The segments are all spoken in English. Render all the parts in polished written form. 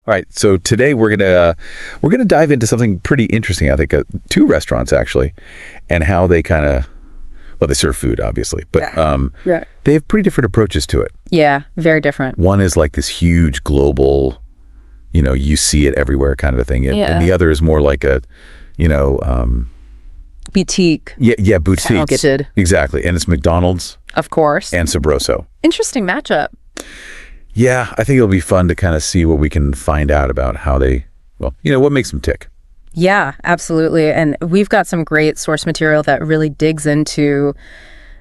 All right, so today we're gonna dive into something pretty interesting. I think two restaurants actually, and how they they serve food obviously, but they have pretty different approaches to it. Yeah, very different. One is like this huge global, you see it everywhere kind of a thing, and the other is more like a, boutique. Yeah, boutique. Targeted. Exactly, and it's McDonald's, of course, and Sabroso. Interesting matchup. Yeah, I think it'll be fun to kind of see what we can find out about how they, what makes them tick. Yeah, absolutely. And we've got some great source material that really digs into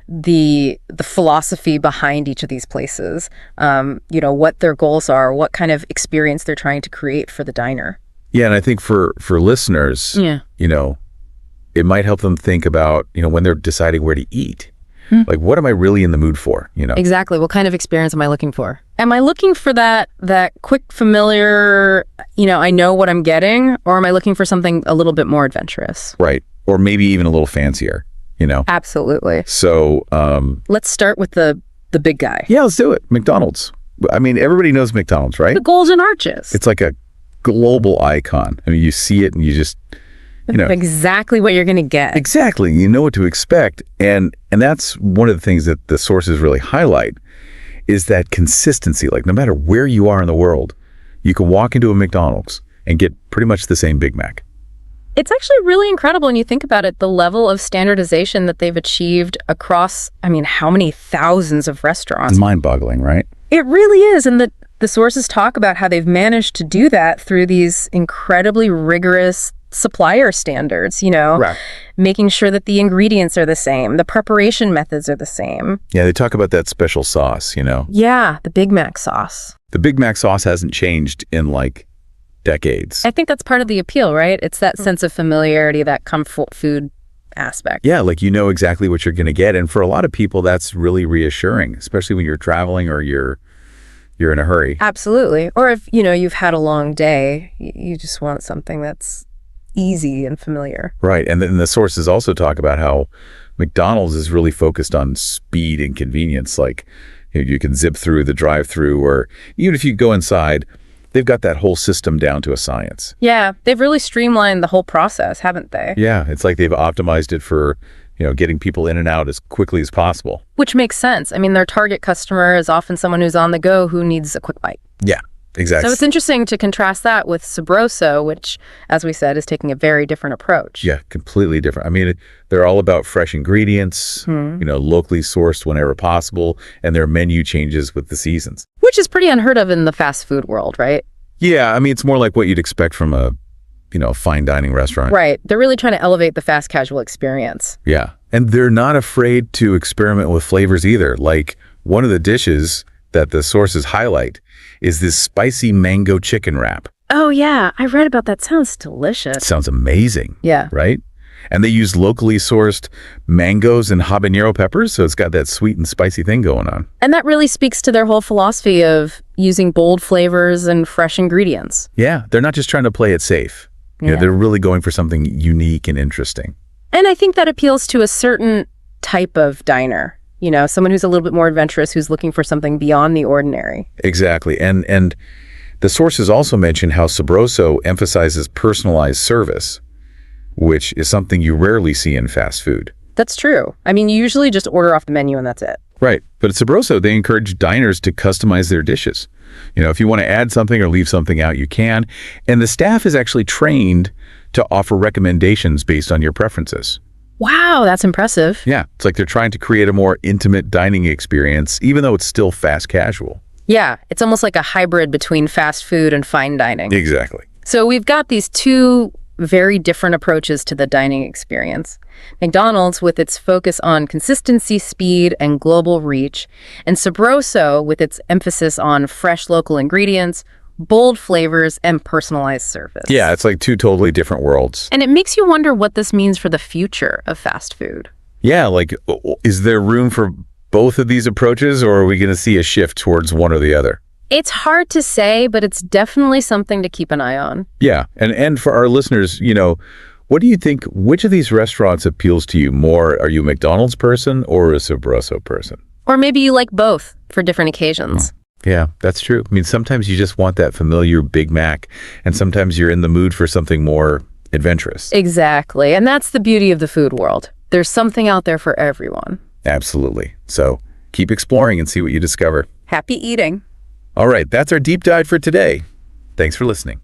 the philosophy behind each of these places. What their goals are, what kind of experience they're trying to create for the diner. Yeah, and I think for listeners, it might help them think about, when they're deciding where to eat. Like, what am I really in the mood for, Exactly. What kind of experience am I looking for? Am I looking for that quick, familiar, I know what I'm getting, or am I looking for something a little bit more adventurous? Right. Or maybe even a little fancier, Absolutely. So let's start with the big guy. Yeah, let's do it. McDonald's. I mean, everybody knows McDonald's, right? The Golden Arches. It's like a global icon. I mean, you see it and you just... exactly what you're going to get. Exactly. You know what to expect. And that's one of the things that the sources really highlight is that consistency. Like, no matter where you are in the world, you can walk into a McDonald's and get pretty much the same Big Mac. It's actually really incredible when you think about it, the level of standardization that they've achieved across, how many thousands of restaurants. It's mind-boggling, right? It really is. And the sources talk about how they've managed to do that through these incredibly rigorous supplier standards, right. Making sure that the ingredients are the same, the preparation methods are the same. Yeah, they talk about that special sauce, Yeah, the Big Mac sauce. The Big Mac sauce hasn't changed in decades. I think that's part of the appeal, right? It's that sense of familiarity, that comfort food aspect. Yeah, exactly what you're going to get. And for a lot of people, that's really reassuring, especially when you're traveling or you're in a hurry. Absolutely. Or if, you've had a long day, you just want something that's easy and familiar. Right. And then the sources also talk about how McDonald's is really focused on speed and convenience. Like, you can zip through the drive-through, or even if you go inside, they've got that whole system down to a science. Yeah, they've really streamlined the whole process, haven't they? Yeah, it's like they've optimized it for, getting people in and out as quickly as possible. Which makes sense. Their target customer is often someone who's on the go who needs a quick bite. Yeah. Exactly. So it's interesting to contrast that with Sabroso, which, as we said, is taking a very different approach. Yeah, completely different. They're all about fresh ingredients, locally sourced whenever possible, and their menu changes with the seasons. Which is pretty unheard of in the fast food world, right? Yeah, it's more like what you'd expect from a, fine dining restaurant. Right. They're really trying to elevate the fast casual experience. Yeah, and they're not afraid to experiment with flavors either. Like, one of the dishes that the sources highlight is this spicy mango chicken wrap. Oh, yeah. I read about that. Sounds delicious. It sounds amazing. Yeah. Right? And they use locally sourced mangoes and habanero peppers, so it's got that sweet and spicy thing going on. And that really speaks to their whole philosophy of using bold flavors and fresh ingredients. Yeah. They're not just trying to play it safe. They're really going for something unique and interesting. And I think that appeals to a certain type of diner. Someone who's a little bit more adventurous, who's looking for something beyond the ordinary. Exactly. And the sources also mention how Sabroso emphasizes personalized service, which is something you rarely see in fast food. That's true. You usually just order off the menu and that's it. Right. But at Sabroso, they encourage diners to customize their dishes. If you want to add something or leave something out, you can. And the staff is actually trained to offer recommendations based on your preferences. Wow, that's impressive. Yeah, it's like they're trying to create a more intimate dining experience, even though it's still fast casual. Yeah, it's almost like a hybrid between fast food and fine dining. Exactly. So we've got these two very different approaches to the dining experience. McDonald's with its focus on consistency, speed, and global reach, and Sabroso with its emphasis on fresh local ingredients, bold flavors, and personalized service. Yeah, it's like two totally different worlds. And it makes you wonder what this means for the future of fast food. Yeah, is there room for both of these approaches, or are we going to see a shift towards one or the other? It's hard to say, but it's definitely something to keep an eye on. Yeah, and for our listeners, what do you think, which of these restaurants appeals to you more? Are you a McDonald's person or a Sabroso person? Or maybe you like both for different occasions. Yeah, that's true. I mean, sometimes you just want that familiar Big Mac, and sometimes you're in the mood for something more adventurous. Exactly. And that's the beauty of the food world. There's something out there for everyone. Absolutely. So keep exploring and see what you discover. Happy eating. All right, that's our deep dive for today. Thanks for listening.